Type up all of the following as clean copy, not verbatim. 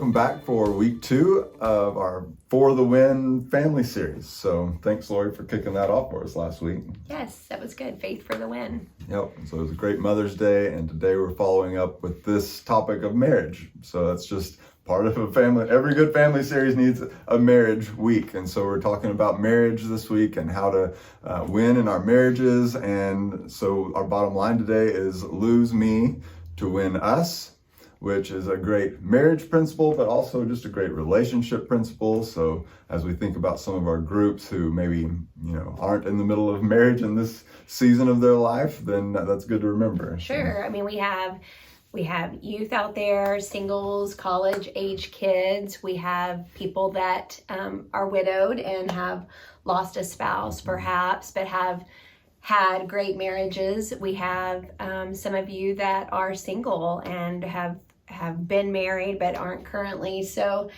welcome back for week 2 of our For the Win family series. So thanks, Lori, for kicking that off for us last week. Yes, that was good. Faith for the win. Yep. So it was a great Mother's Day, and today we're following up with this topic of marriage. So that's just part of a family. Every good family series needs a marriage week. And so we're talking about marriage this week and how to win in our marriages. And so our bottom line today is lose me to win us, which is a great marriage principle, but also just a great relationship principle. So as we think about some of our groups who maybe, aren't in the middle of marriage in this season of their life, then that's good to remember. Sure. I mean, we have youth out there, singles, college age kids. We have people that are widowed and have lost a spouse perhaps, but have had great marriages. We have some of you that are single and have been married but aren't currently. So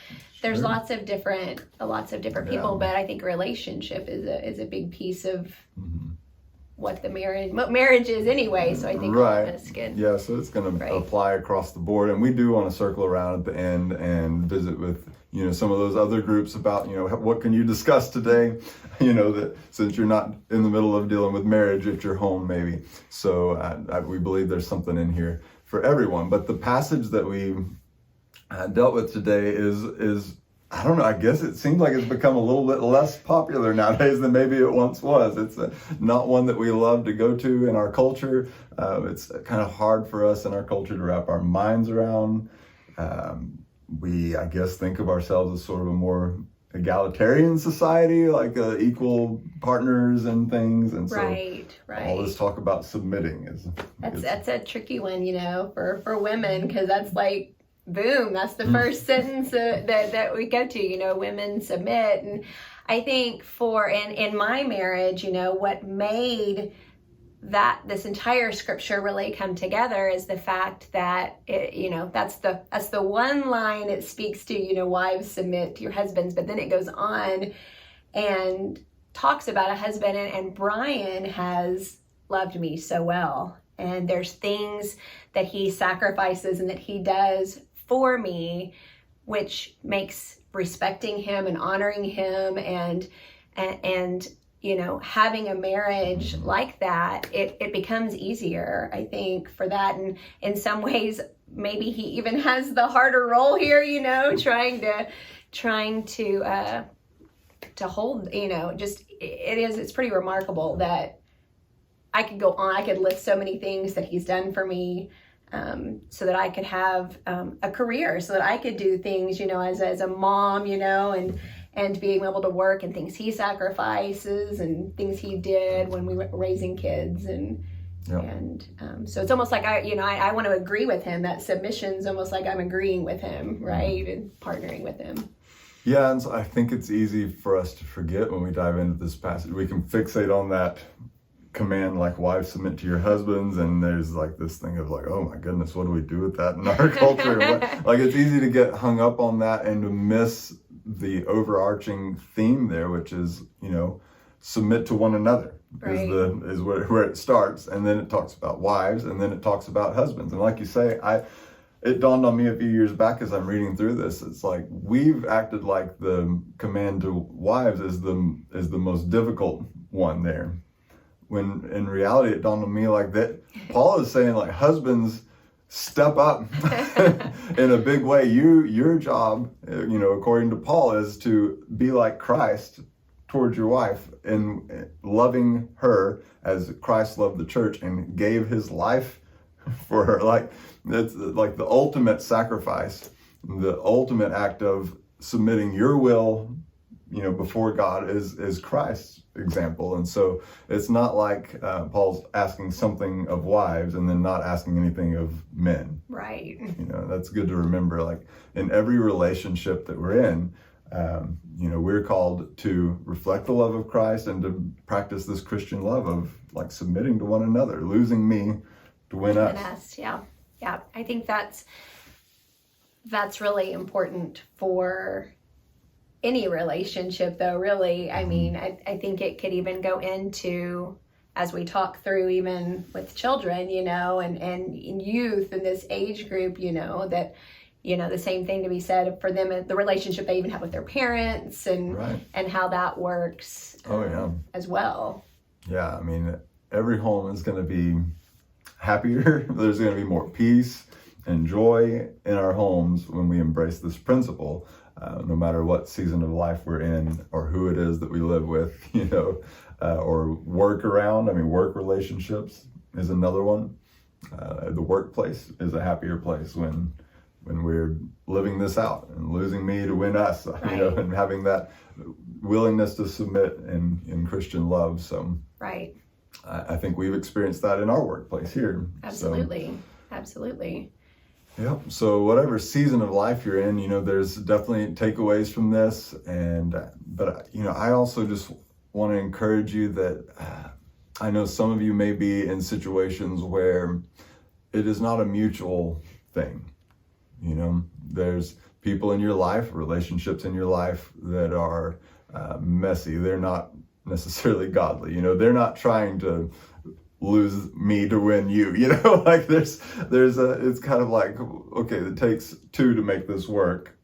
there's lots of different people, but I think relationship is a big piece of what marriage is anyway. So I think all of us can. Yeah, so it's going to apply across the board, and we do want to circle around at the end and visit with some of those other groups about what can you discuss today, that since you're not in the middle of dealing with marriage at your home maybe. So we believe there's something in here for everyone. But the passage that we dealt with today is I don't know, I guess it seems like it's become a little bit less popular nowadays than maybe it once was. It's not one that we love to go to in our culture. It's kind of hard for us in our culture to wrap our minds around. We, I guess, think of ourselves as sort of a more egalitarian society, like equal partners and things. And so all this talk about submitting that's a tricky one, for women, because that's like, boom, that's the first sentence that we go to, women submit. And I think in my marriage, what made this entire scripture really come together is the fact that that's the one line it speaks to, wives submit to your husbands, but then it goes on and talks about a husband, and Brian has loved me so well, and there's things that he sacrifices and that he does for me, which makes respecting him and honoring him and having a marriage like that, it becomes easier, I think, for that. And in some ways, maybe he even has the harder role here, trying to hold, it's pretty remarkable that I could go on. I could list so many things that he's done for me, so that I could have a career, so that I could do things, as a mom, and being able to work, and things he sacrifices and things he did when we were raising kids. So it's almost like I want to agree with him. That submission's almost like I'm agreeing with him, right? And partnering with him. Yeah, and so I think it's easy for us to forget when we dive into this passage. We can fixate on that command, like wives submit to your husbands, and there's like this thing of like, oh my goodness, what do we do with that in our culture? Like, it's easy to get hung up on that and to miss the overarching theme there, which is submit to one another. Is where it starts, and then it talks about wives, and then it talks about husbands. And like you say, it dawned on me a few years back as I'm reading through this. It's like we've acted like the command to wives is the most difficult one there, when in reality it dawned on me like that Paul is saying, like, husbands, step up in a big way. Your job, according to Paul, is to be like Christ towards your wife and loving her as Christ loved the church and gave his life for her. Like, that's like the ultimate sacrifice, the ultimate act of submitting your will, before God is Christ's example. And so it's not like Paul's asking something of wives and then not asking anything of men. Right. That's good to remember. Like, in every relationship that we're in, we're called to reflect the love of Christ and to practice this Christian love of like submitting to one another, losing me to win us. Yeah. I think that's really important for any relationship, though, really. I mean, I think it could even go into, as we talk through, even with children, and youth in this age group, that the same thing to be said for them, the relationship they even have with their parents, and Right. and how that works Oh, yeah. as well. Yeah, I mean, every home is going to be happier. There's going to be more peace and joy in our homes when we embrace this principle, no matter what season of life we're in or who it is that we live with, or work around. I mean, work relationships is another one. The workplace is a happier place when we're living this out and losing me to win us, Right. and having that willingness to submit in Christian love. So Right. I think we've experienced that in our workplace here. Absolutely. Absolutely. So, yeah. So whatever season of life you're in, there's definitely takeaways from this. But I also just want to encourage you that I know some of you may be in situations where it is not a mutual thing. There's people in your life, relationships in your life that are messy. They're not necessarily godly. They're not trying to lose me to win you. Like it's kind of like, okay, it takes two to make this work.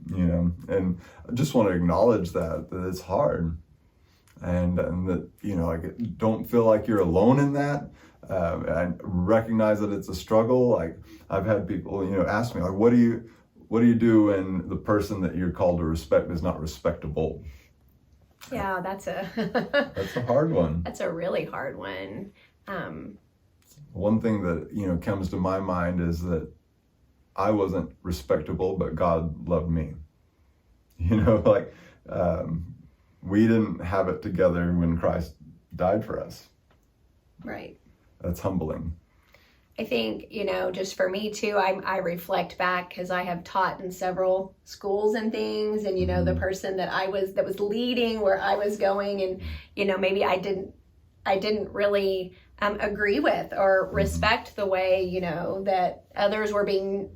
And I just want to acknowledge that it's hard, and that like, don't feel like you're alone in that. I recognize that it's a struggle. Like I've had people, ask me, like, what do you do when the person that you're called to respect is not respectable? Yeah, that's a hard one. That's a really hard one. One thing that comes to my mind is that I wasn't respectable, but God loved me. Like we didn't have it together when Christ died for us. Right. That's humbling. I think, just for me too, I reflect back because I have taught in several schools and things, and, the person that was leading where I was going, and, maybe I didn't really agree with or respect the way, that others were being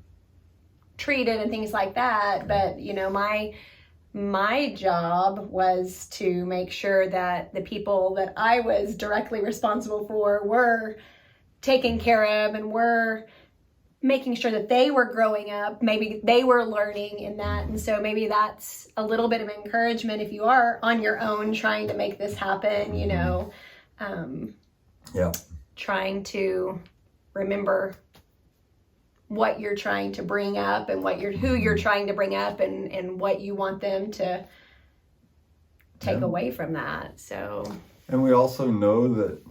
treated and things like that. But, my job was to make sure that the people that I was directly responsible for were taken care of, and were making sure that they were growing up. Maybe they were learning in that. And so maybe that's a little bit of encouragement if you are on your own trying to make this happen, Yeah. trying to remember what you're trying to bring up, and who you're trying to bring up, and what you want them to take away from that. So, and we also know that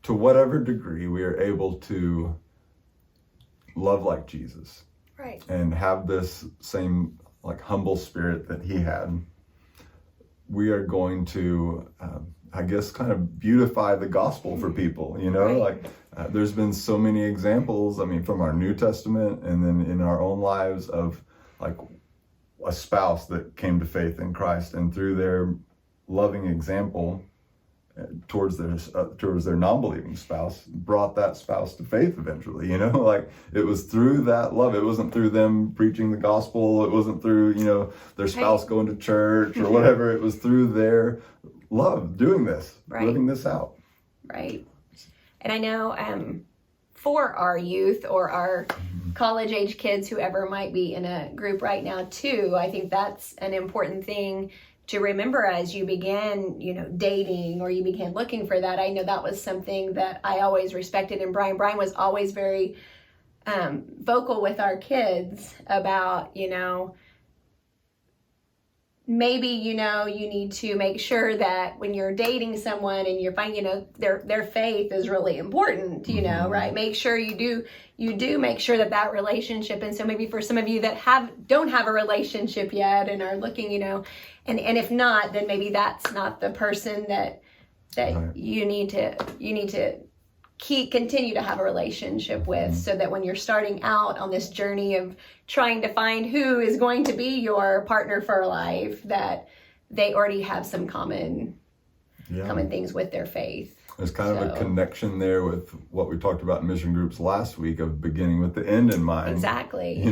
to whatever degree we are able to love like Jesus, right, and have this same like humble spirit that he had, we are going to I guess kind of beautify the gospel for people, Right. like there's been so many examples, I mean, from our New Testament and then in our own lives of like a spouse that came to faith in Christ, and through their loving example towards their non-believing spouse, brought that spouse to faith eventually. Like it was through that love. It wasn't through them preaching the gospel. It wasn't through their spouse going to church or whatever. It was through their love doing this, Right. living this out. right. And I know for our youth or our college age kids, whoever might be in a group right now too, I think that's an important thing to remember as you begin, dating, or you begin looking for that. I know that was something that I always respected in Brian. Brian was always very vocal with our kids about, maybe, you need to make sure that when you're dating someone and you're finding, their faith is really important, right? Make sure you do make sure that relationship. And so maybe for some of you that don't have a relationship yet and are looking, and if not, then maybe that's not the person that Right. you need to continue to have a relationship with, so that when you're starting out on this journey of trying to find who is going to be your partner for life, that they already have some common things with their faith. There's kind of a connection there with what we talked about in mission groups last week, of beginning with the end in mind. Exactly.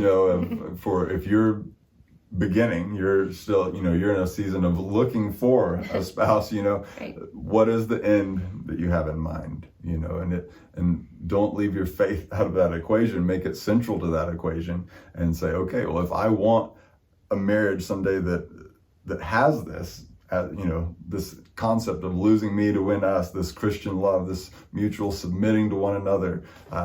For if you're beginning. You're still, you're in a season of looking for a spouse, Right. what is the end that you have in mind, and don't leave your faith out of that equation. Make it central to that equation and say, okay, well, if I want a marriage someday that has this, this concept of losing me to win us, this Christian love, this mutual submitting to one another,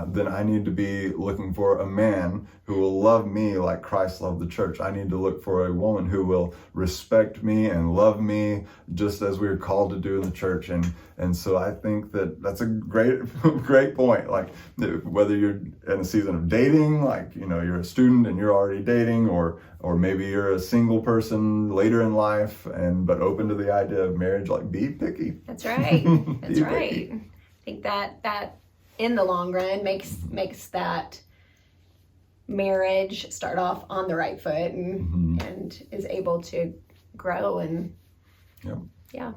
then I need to be looking for a man who will love me like Christ loved the church. I need to look for a woman who will respect me and love me just as we are called to do in the church. And so I think that's a great great point. Like, whether you're in a season of dating, like, you're a student and you're already dating, or maybe you're a single person later in life but open to the idea of marriage, like, be picky. That's right. That's Be right. picky. I think that in the long run makes that marriage start off on the right foot and is able to grow and Yep. yeah.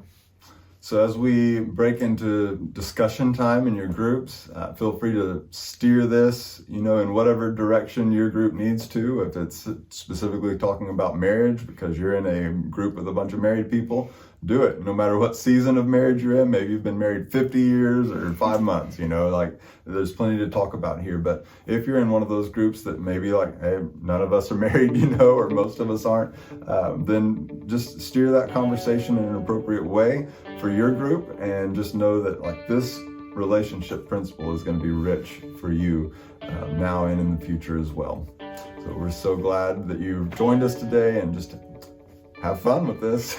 So as we break into discussion time in your groups, feel free to steer this, in whatever direction your group needs to. If it's specifically talking about marriage because you're in a group with a bunch of married people, do it. No matter what season of marriage you're in, maybe you've been married 50 years or 5 months, like, there's plenty to talk about here. But if you're in one of those groups that maybe like, hey, none of us are married, or most of us aren't, then just steer that conversation in an appropriate way for your group, and just know that, like, this relationship principle is going to be rich for you now and in the future as well. So we're so glad that you've joined us today, and just have fun with this.